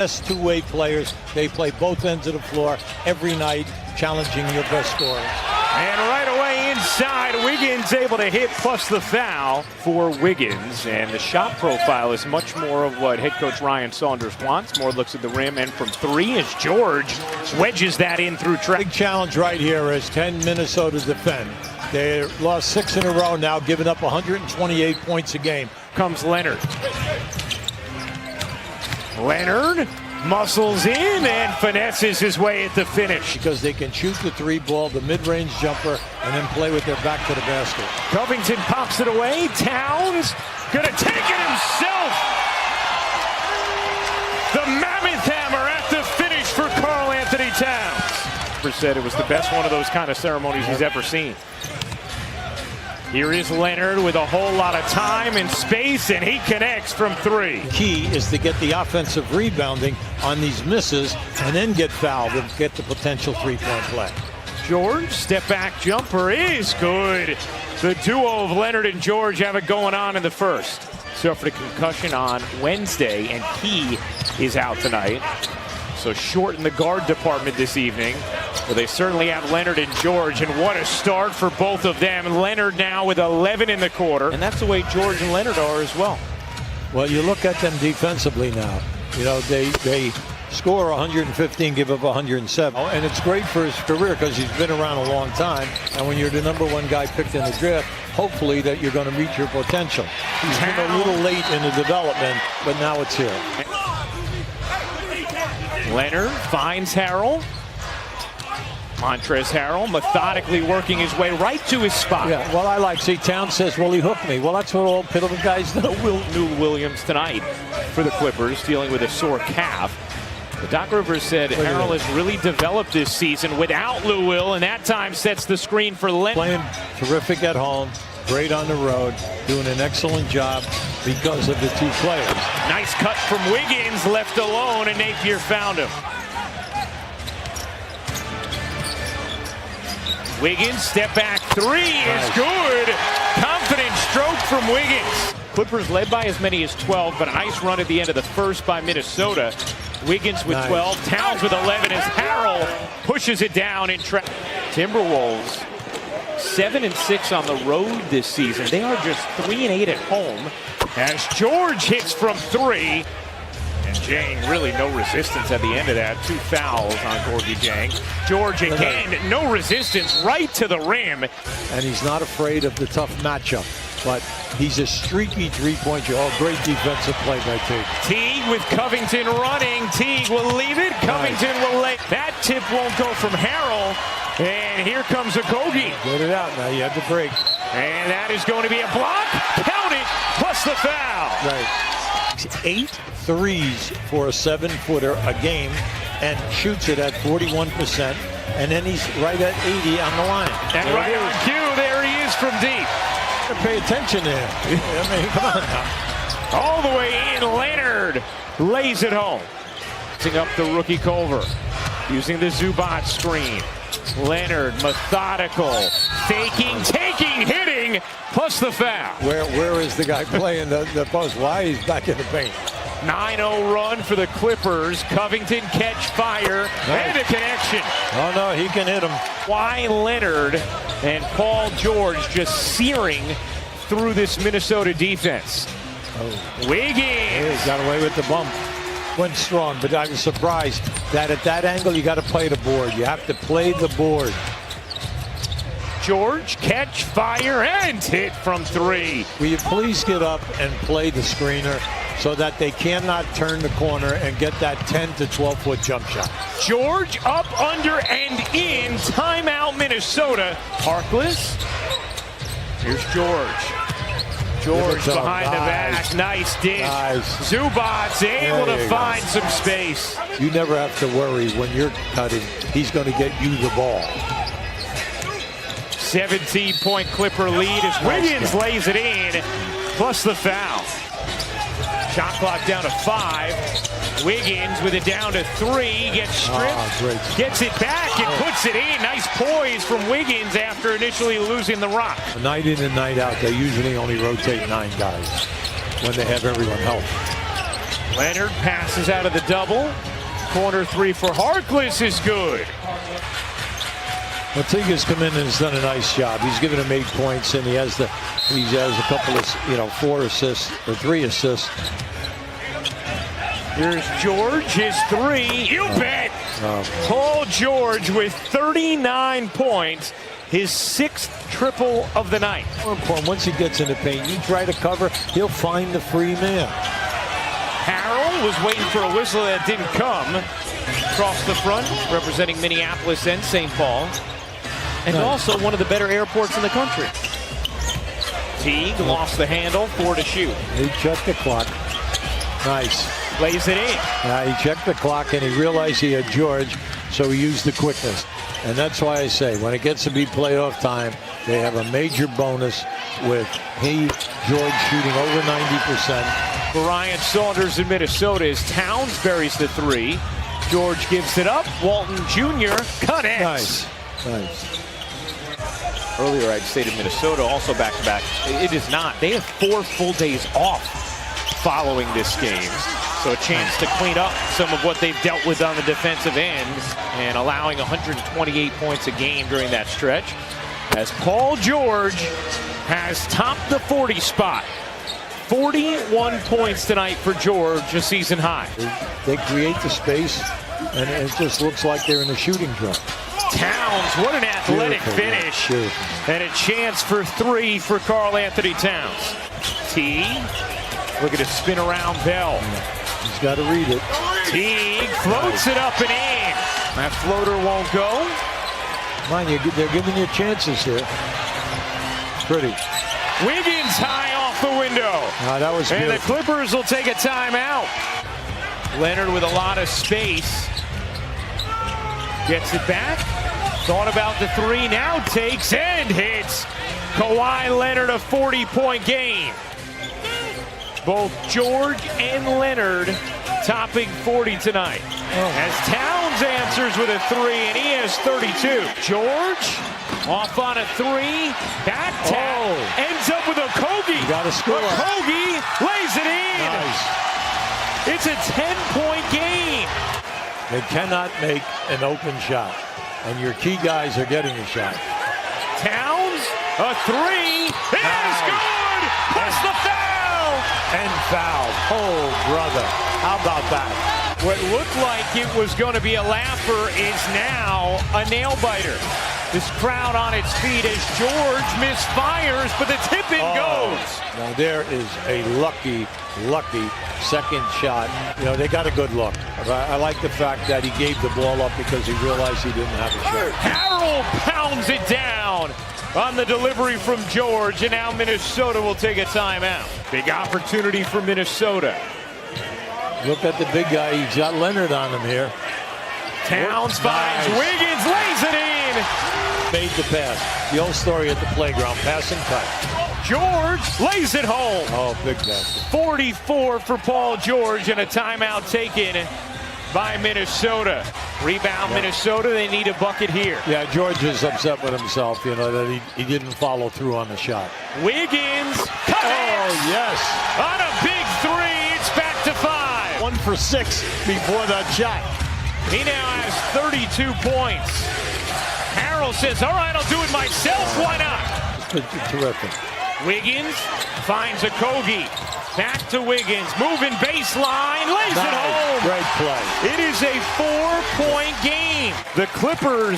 Best two-way players. They play both ends of the floor every night, challenging your best scorers. And right away inside, Wiggins able to hit plus the foul for Wiggins. And the shot profile is much more of what head coach Ryan Saunders wants. More looks at the rim and from three as George wedges that in through traffic. Big challenge right here is can Minnesota defend? They lost 6 in a row now, giving up 128 points a game. Comes Leonard. Leonard muscles in and finesses his way at the finish. Because they can shoot the three ball, the mid-range jumper, and then play with their back to the basket. Covington pops it away. Towns gonna take it himself. The Mammoth Hammer at the finish for Karl Anthony Towns. Said it was the best one of those kind of ceremonies he's ever seen. Here is Leonard with a whole lot of time and space, and he connects from three. Key is to get the offensive rebounding on these misses and then get fouled and get the potential three-point play. George, step back jumper is good. The duo of Leonard and George have it going on in the first. Suffered a concussion on Wednesday, and Key is out tonight. So short in the guard department this evening. Well, they certainly have Leonard and George, and what a start for both of them. Leonard now with 11 in the quarter, and that's the way George and Leonard are as well. Well, you look at them defensively now. You know, they score 115, give up 107. And it's great for his career because he's been around a long time. And when you're the #1 guy picked in the draft, hopefully that you're going to reach your potential. He's been a little late in the development, but now it's here. Leonard finds Harrell. Montrezl Harrell methodically working his way right to his spot. Yeah, well, see, Towns says, well, he hooked me. Well, that's what all Pittsburgh guys do. Lou Williams tonight for the Clippers, dealing with a sore calf. But Doc Rivers said Harrell has really developed this season without Lou Will, and that time sets the screen for Leonard. Playing terrific at home, great on the road, doing an excellent job because of the two players. Nice cut from Wiggins, left alone, and Napier found him. Wiggins, step back three is good. Confident stroke from Wiggins. Clippers led by as many as 12, but a nice run at the end of the first by Minnesota. Wiggins with 12, Towns with 11 as Harrell pushes it down in traffic. Timberwolves 7-6 on the road this season. They are just 3-8 at home as George hits from three. And Jang, really no resistance at the end of that. 2 fouls on Gorgie Jang. George again, no resistance, right to the rim. And he's not afraid of the tough matchup, but he's a streaky three-point shooter. Oh, great defensive play by Teague. Teague with Covington running. Teague will leave it. Covington will lay. That tip won't go from Harrell. And here comes Okogie. Get it out now. You have to break. And that is going to be a block. Count it, plus the foul. Right. 8 threes for a 7-footer a game and shoots it at 41%. And then he's right at 80 on the line. And there right on cue, there he is from deep. Pay attention to him. I mean, come on now. All the way in, Leonard lays it home. Picking up the rookie Culver, using the Zubac screen. Leonard, methodical, faking, taking, hitting, plus the foul. Where is the guy playing the post? Why he's back in the paint? 9-0 run for the Clippers. Covington catch fire, and a connection. Oh no, he can hit him. Why Leonard and Paul George just searing through this Minnesota defense. Oh. Wiggins. Yeah, he got away with the bump. Went strong, but I was surprised that at that angle you got to play the board. You have to play the board. George, catch, fire, and hit from three. Will you please get up and play the screener so that they cannot turn the corner and get that 10 to 12-foot jump shot? George up, under, and in. Timeout, Minnesota. Harkless. Here's George. George behind the back. Nice dish. Nice. Zubac's able to find some space. You never have to worry when you're cutting. He's going to get you the ball. 17-point Clipper lead as Wiggins lays it in, plus the foul. Shot clock down to 5. Wiggins with it down to 3. Gets stripped, gets it back, and puts it in. Nice poise from Wiggins after initially losing the rock. Night in and night out, they usually only rotate 9 guys when they have everyone healthy. Leonard passes out of the double. Corner three for Harkless is good. Matiga's come in and has done a nice job. He's given him 8 points, and he has a couple of 4 assists or 3 assists. Here's George, his three. You bet. Paul George with 39 points, his 6th triple of the night. Once he gets in the paint, you try to cover, he'll find the free man. Harrell was waiting for a whistle that didn't come. Across the front, representing Minneapolis and St. Paul. And also one of the better airports in the country. Teague lost the handle, 4 to shoot. He checked the clock. Nice. Lays it in. He checked the clock and he realized he had George, so he used the quickness. And that's why I say, when it gets to be playoff time, they have a major bonus with George shooting over 90%. Brian Saunders in Minnesota as Towns buries the 3. George gives it up. Walton Jr. connects. Nice. Earlier I'd stated Minnesota also back-to-back. It is not. They have 4 full days off following this game. So a chance to clean up some of what they've dealt with on the defensive end and allowing 128 points a game during that stretch. As Paul George has topped the 40 spot. 41 points tonight for George, a season high. They create the space, and it just looks like they're in a shooting drum. Towns, what an athletic finish. And a chance for 3 for Karl Anthony Towns. Look at a spin around Bell. He's got to read it. Teague floats it up and in. That floater won't go. Mind you, they're giving you chances here. Pretty. Wiggins high off the window. That was and beautiful. The Clippers will take a timeout. Leonard with a lot of space. Gets it back. Thought about the 3, now takes and hits. Kawhi Leonard a 40-point game. Both George and Leonard topping 40 tonight. As Towns answers with a 3, and he has 32. George off on a 3. That tap ends up with a Okogie. Got to score. Okogie lays it in. Nice. It's a 10-point game. They cannot make an open shot, and your key guys are getting a shot. Towns, a 3. It is good. Plus the foul. And foul. Oh, brother. How about that? What looked like it was going to be a laugher is now a nail-biter. This crowd on its feet as George misfires, but the tip-in goes. Now there is a lucky second shot. They got a good look. I like the fact that he gave the ball up because he realized he didn't have a shot. Harrell pounds it down on the delivery from George, and now Minnesota will take a timeout. Big opportunity for Minnesota. Look at the big guy. He's got Leonard on him here. Towns finds Wiggins, lays it in. Made the pass. The old story at the playground. Pass and cut. George lays it home. Oh, big basket. 44 for Paul George, and a timeout taken by Minnesota. Rebound Minnesota, they need a bucket here. Yeah, George is upset with himself, that he didn't follow through on the shot. Wiggins, connects. Oh, yes. On a big 3, it's back to 5. 1 for 6 before that shot. He now has 32 points. Harrell says, all right, I'll do it myself. Why not? Terrific. Wiggins finds Okogie. Back to Wiggins, moving baseline, lays it home. Great play. It is a 4-point game. The Clippers